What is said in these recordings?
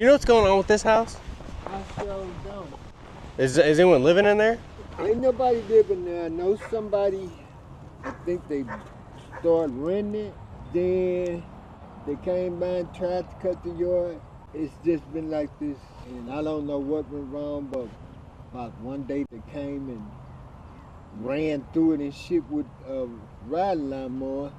You know what's going on with this house? I sure don't. Is anyone living in there? Ain't nobody living there. I know somebody, I think they started renting it. Then they came by and tried to cut the yard. It's just been like this. And I don't know what went wrong, but about one day they came and ran through it and shit with a riding lawnmower.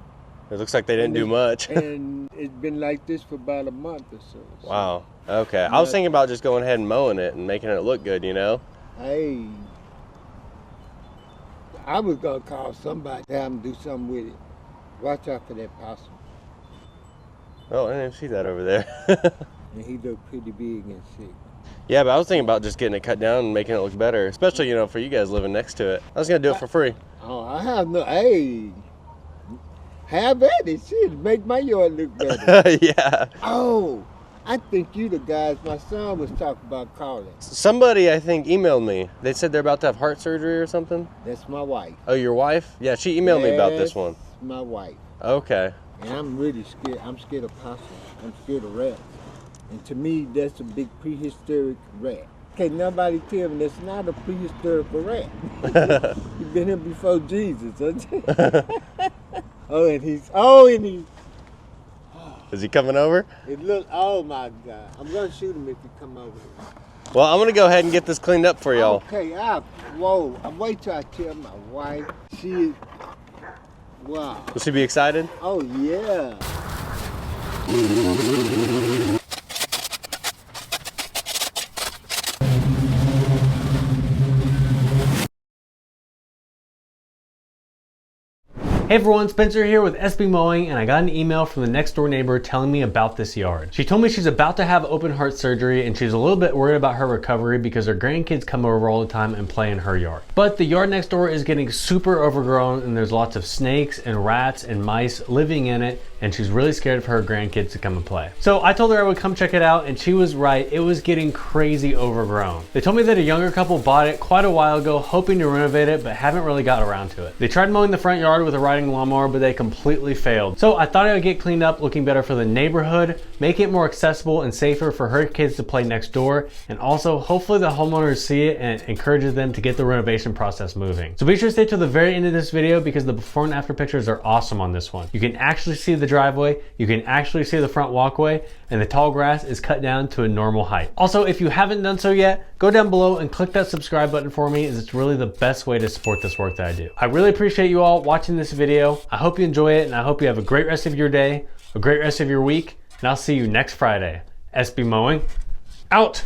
It looks like they didn't do much. And it's been like this for about a month or so. Wow. Okay. I was thinking about just going ahead and mowing it and making it look good, you know? Hey, I was gonna call somebody to have them do something with it. Watch out for that possum. Oh, I didn't see that over there. And he looked pretty big and sick. Yeah, but I was thinking about just getting it cut down and making it look better, especially, you know, for you guys living next to it. I was going to do it for free. Oh, I have no, hey, have at it. Shit, make my yard look better. Yeah. Oh, I think you the guys my son was talking about calling. Somebody, I think, emailed me. They said they're about to have heart surgery or something. That's my wife. Oh, your wife? Yeah, she emailed me about this one. That's my wife. Okay. And I'm really scared. I'm scared of possums. I'm scared of rats. And to me, that's a big prehistoric rat. Can't nobody tell me that's not a prehistoric rat. You've been here before Jesus, hasn't you? and he's. Is he coming over? It look. Oh my God! I'm gonna shoot him if he come over here. Well, I'm gonna go ahead and get this cleaned up for y'all. Okay. Whoa! I wait till I tell my wife. She is. Wow. Will she be excited? Oh yeah. Hey everyone, Spencer here with SB Mowing, and I got an email from the next door neighbor telling me about this yard. She told me she's about to have open heart surgery and she's a little bit worried about her recovery because her grandkids come over all the time and play in her yard. But the yard next door is getting super overgrown and there's lots of snakes and rats and mice living in it, and she's really scared for her grandkids to come and play. So I told her I would come check it out, and she was right. It was getting crazy overgrown. They told me that a younger couple bought it quite a while ago, hoping to renovate it, but haven't really got around to it. They tried mowing the front yard with a riding lawnmower, but they completely failed. So I thought I would get cleaned up, looking better for the neighborhood, make it more accessible and safer for her kids to play next door, and also hopefully the homeowners see it and encourages them to get the renovation process moving. So be sure to stay till the very end of this video because the before and after pictures are awesome on this one. You can actually see the driveway, you can actually see the front walkway, and the tall grass is cut down to a normal height. Also, if you haven't done so yet, go down below and click that subscribe button for me, as it's really the best way to support this work that I do. I really appreciate you all watching this video. I hope you enjoy it, and I hope you have a great rest of your day, a great rest of your week, and I'll see you next Friday. SB Mowing, out!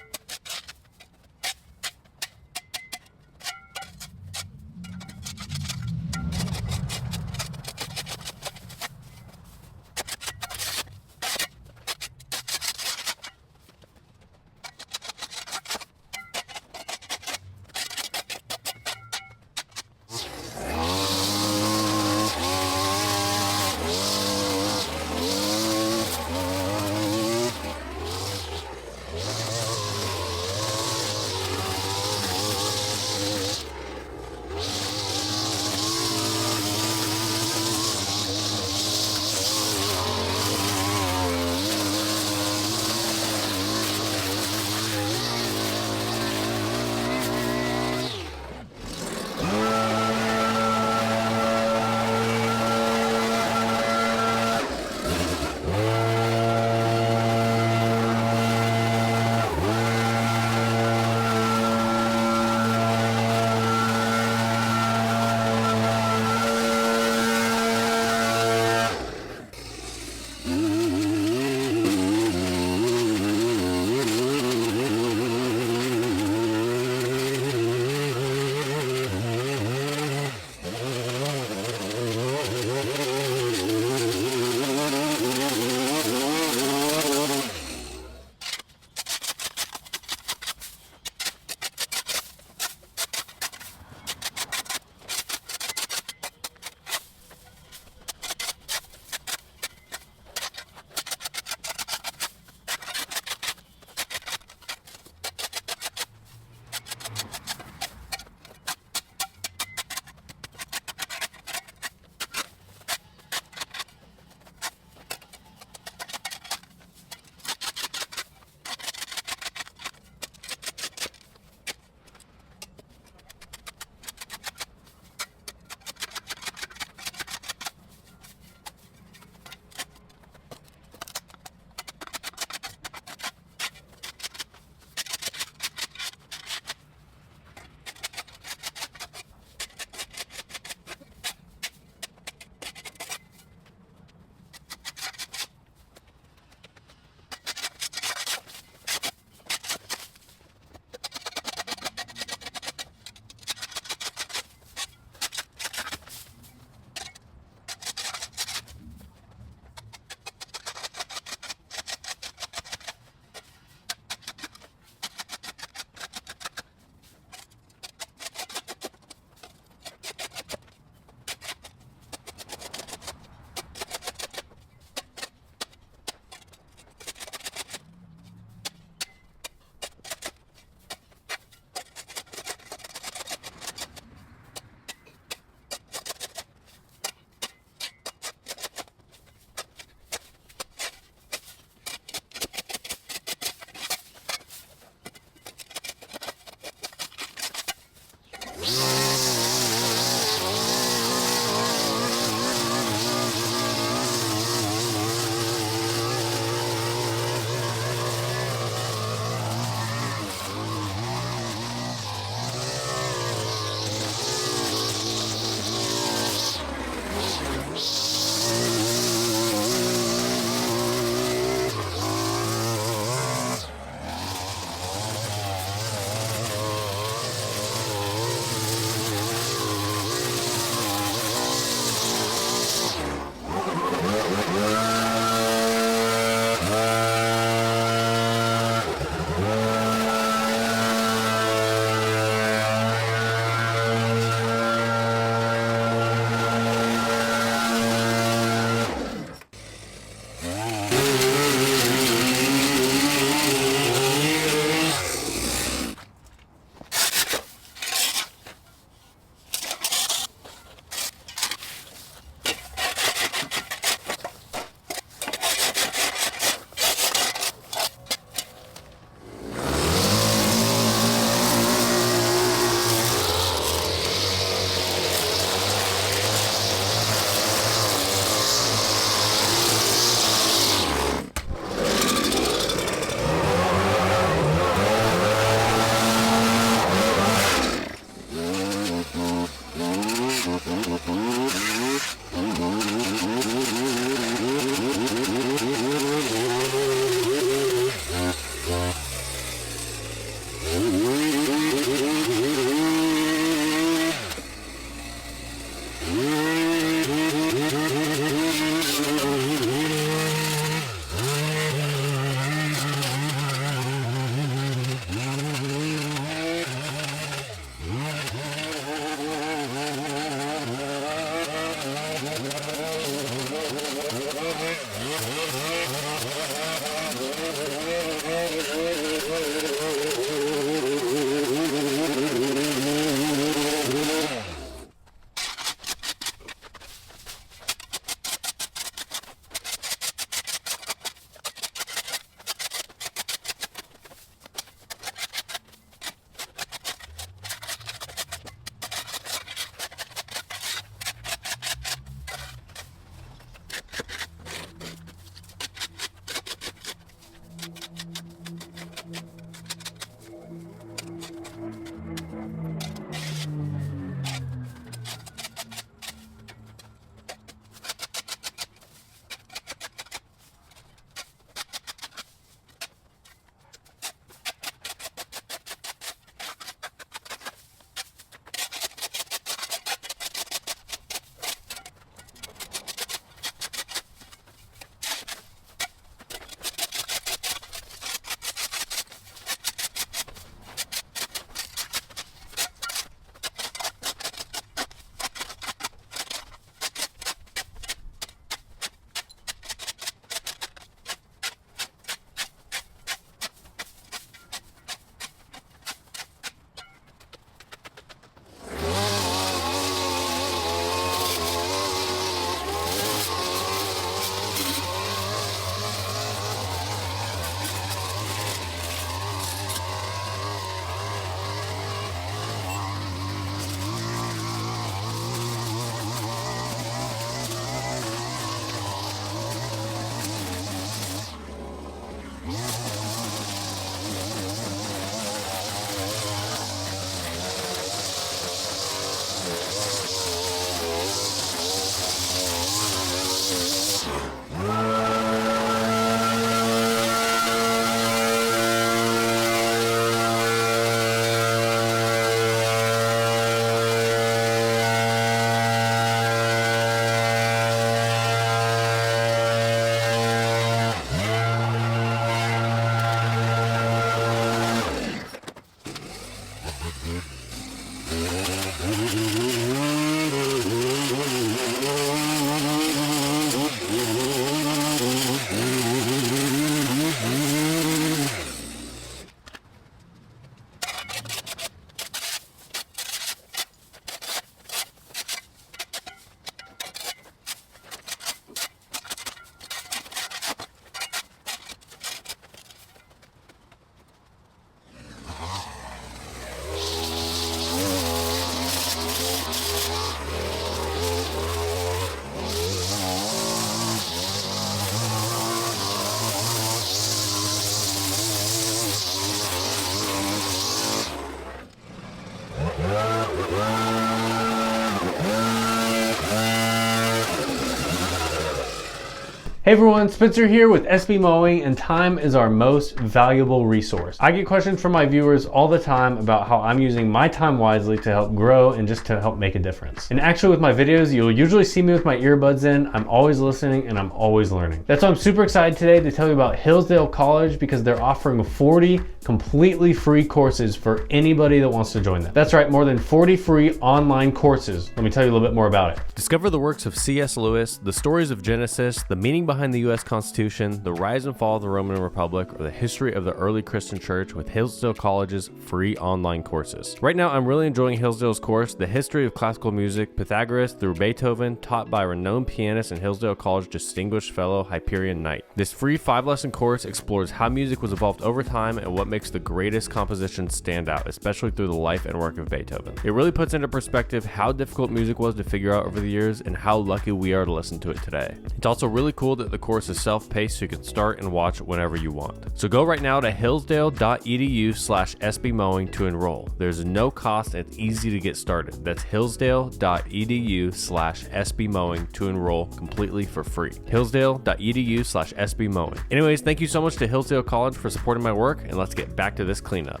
Hey everyone, Spencer here with SB Mowing, and time is our most valuable resource. I get questions from my viewers all the time about how I'm using my time wisely to help grow and just to help make a difference. And actually with my videos, you'll usually see me with my earbuds in. I'm always listening and I'm always learning. That's why I'm super excited today to tell you about Hillsdale College, because they're offering 40 completely free courses for anybody that wants to join them. That's right, more than 40 free online courses. Let me tell you a little bit more about it. Discover the works of C.S. Lewis, the stories of Genesis, the meaning behind the U.S. Constitution, the rise and fall of the Roman Republic, or the history of the early Christian church with Hillsdale College's free online courses. Right now, I'm really enjoying Hillsdale's course, The History of Classical Music, Pythagoras through Beethoven, taught by renowned pianist and Hillsdale College Distinguished Fellow Hyperion Knight. This free 5-lesson course explores how music was evolved over time and what makes the greatest compositions stand out, especially through the life and work of Beethoven. It really puts into perspective how difficult music was to figure out over the years and how lucky we are to listen to it today. It's also really cool that the course is self-paced, so you can start and watch whenever you want. So go right now to hillsdale.edu/sbmowing to enroll. There's no cost and it's easy to get started. That's hillsdale.edu/sbmowing to enroll completely for free. hillsdale.edu/sbmowing. Anyways, thank you so much to Hillsdale College for supporting my work, and let's get back to this cleanup.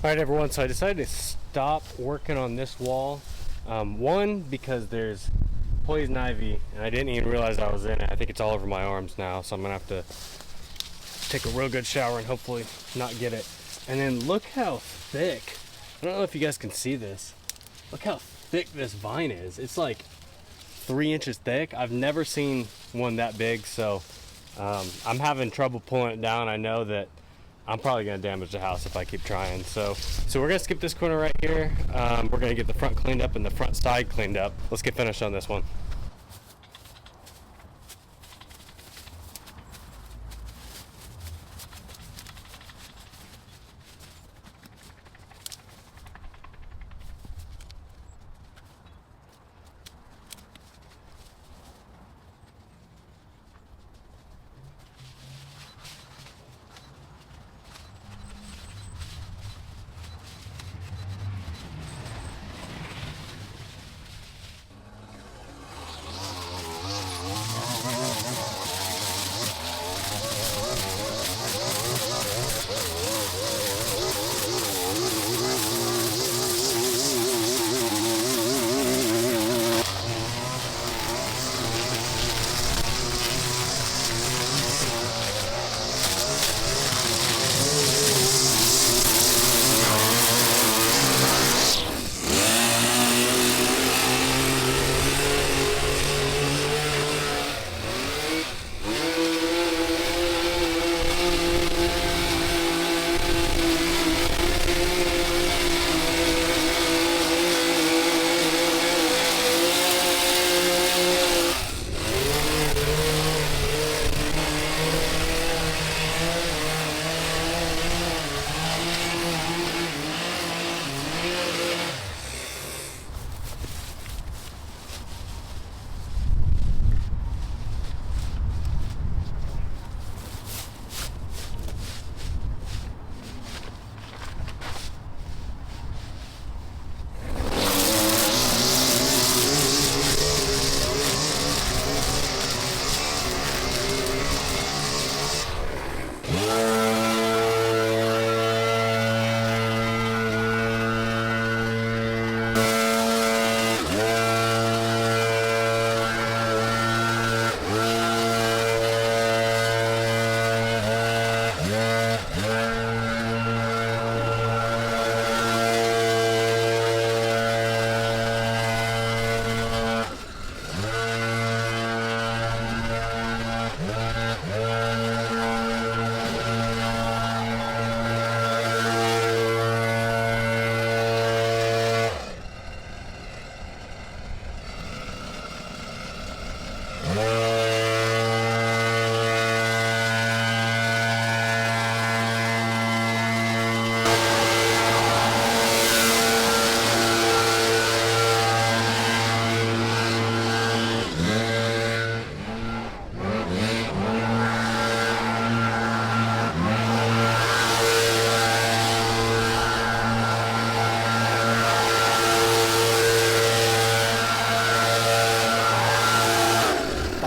All right, everyone, so I decided to stop working on this wall. One, because there's poison ivy, and I didn't even realize I was in it. I think it's all over my arms now, so I'm gonna have to take a real good shower and hopefully not get it. And then look how thick, I don't know if you guys can see this, look how thick this vine is. It's like 3 inches thick. I've never seen one that big, so I'm having trouble pulling it down. I know that I'm probably gonna damage the house if I keep trying. So we're gonna skip this corner right here. We're gonna get the front cleaned up and the front side cleaned up. Let's get finished on this one.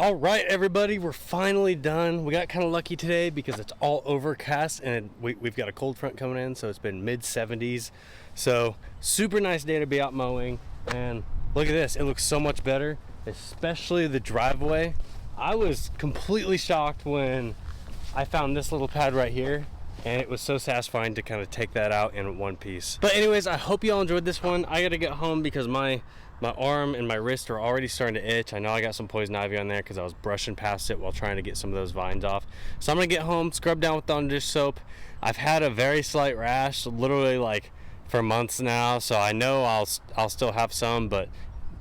All right, everybody, we're finally done. We got kind of lucky today because it's all overcast and we've got a cold front coming in, so it's been mid 70s. So super nice day to be out mowing, and look at this, it looks so much better, especially the driveway. I was completely shocked when I found this little pad right here, and it was so satisfying to kind of take that out in one piece. But anyways, I hope you all enjoyed this one. I gotta get home because my arm and my wrist are already starting to itch. I know I got some poison ivy on there because I was brushing past it while trying to get some of those vines off. So I'm gonna get home, scrub down with Dawn dish soap. I've had a very slight rash, literally like for months now, so I know I'll still have some, but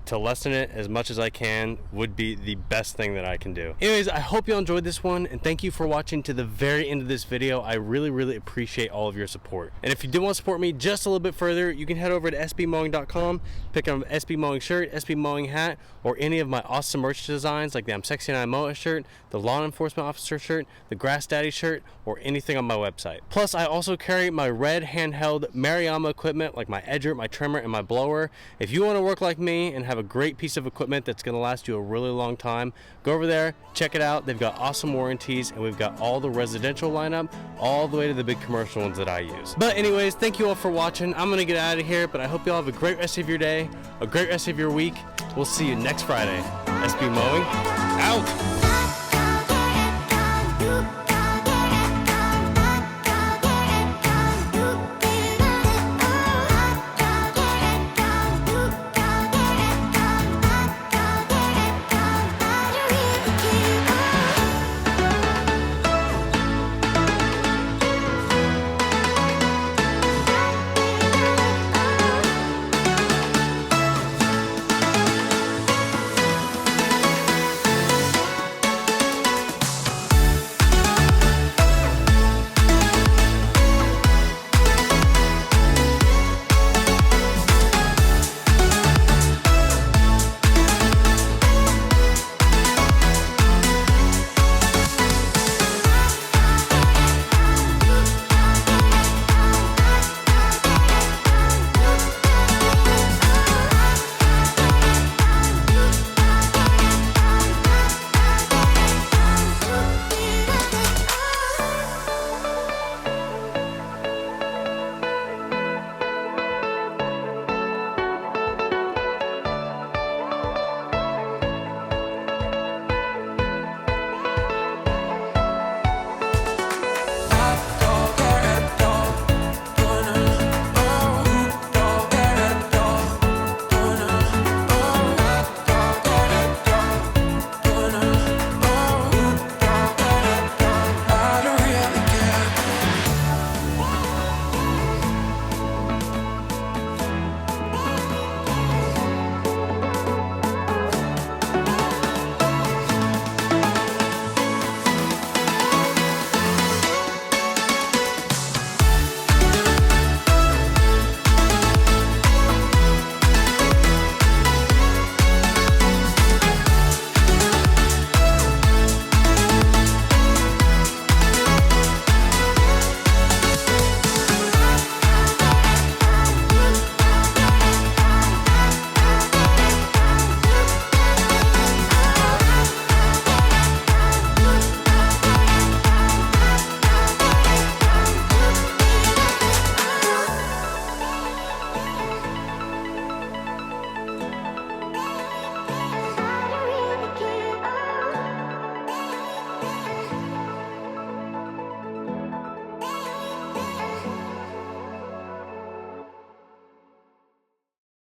to lessen it as much as I can would be the best thing that I can do. Anyways, I hope you all enjoyed this one, and thank you for watching to the very end of this video. I really appreciate all of your support. And if you do want to support me just a little bit further, you can head over to sbmowing.com, pick up an SB Mowing shirt, SB Mowing hat, or any of my awesome merch designs like the I'm Sexy and I Mow It shirt, the Law Enforcement Officer shirt, the Grass Daddy shirt, or anything on my website. Plus, I also carry my red handheld Mariama equipment like my edger, my trimmer, and my blower. If you want to work like me and have a great piece of equipment that's going to last you a really long time, go over there, check it out. They've got awesome warranties, and we've got all the residential lineup all the way to the big commercial ones that I use. But anyways, thank you all for watching. I'm going to get out of here, but I hope you all have a great rest of your day, a great rest of your week. We'll see you next Friday. SB Mowing, out!